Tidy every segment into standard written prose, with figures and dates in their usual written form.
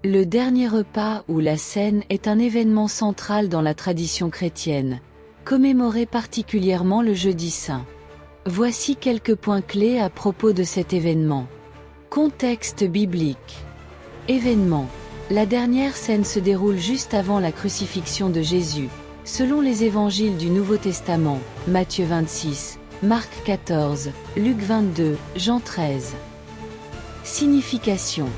Le dernier repas ou la cène est un événement central dans la tradition chrétienne, commémoré particulièrement le Jeudi Saint. Voici quelques points clés à propos de cet événement. Contexte biblique. Événement. La dernière scène se déroule juste avant la crucifixion de Jésus, selon les évangiles du Nouveau Testament, Matthieu 26, Marc 14, Luc 22, Jean 13. Signification.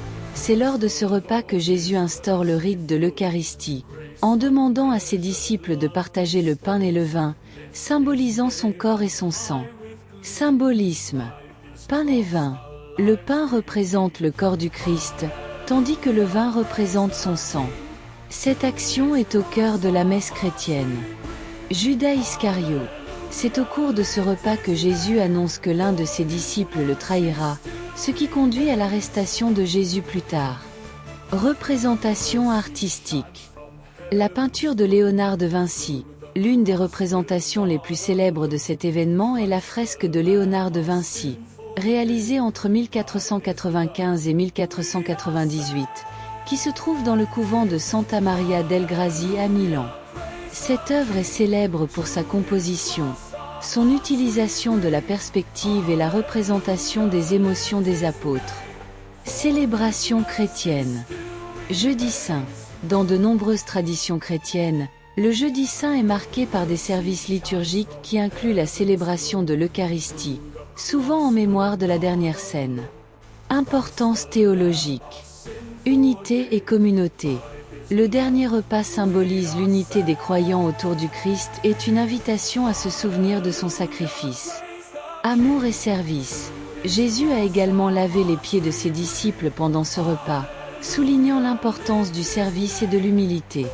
C'est lors de ce repas que Jésus instaure le rite de l'Eucharistie, en demandant à ses disciples de partager le pain et le vin, symbolisant son corps et son sang. Symbolisme. Pain et vin. Le pain représente le corps du Christ, tandis que le vin représente son sang. Cette action est au cœur de la messe chrétienne. Judas Iscario. C'est au cours de ce repas que Jésus annonce que l'un de ses disciples le trahira, ce qui conduit à l'arrestation de Jésus plus tard. Représentation artistique. La peinture de Léonard de Vinci. L'une des représentations les plus célèbres de cet événement est la fresque de Léonard de Vinci, réalisée entre 1495 et 1498, qui se trouve dans le couvent de Santa Maria del Grassi à Milan. Cette œuvre est célèbre pour sa composition, son utilisation de la perspective et la représentation des émotions des apôtres. Célébration chrétienne. Jeudi Saint. Dans de nombreuses traditions chrétiennes, le Jeudi Saint est marqué par des services liturgiques qui incluent la célébration de l'Eucharistie, souvent en mémoire de la dernière scène. Importance théologique. Unité et communauté. Le dernier repas symbolise l'unité des croyants autour du Christ et est une invitation à se souvenir de son sacrifice. Amour et service. Jésus a également lavé les pieds de ses disciples pendant ce repas, soulignant l'importance du service et de l'humilité.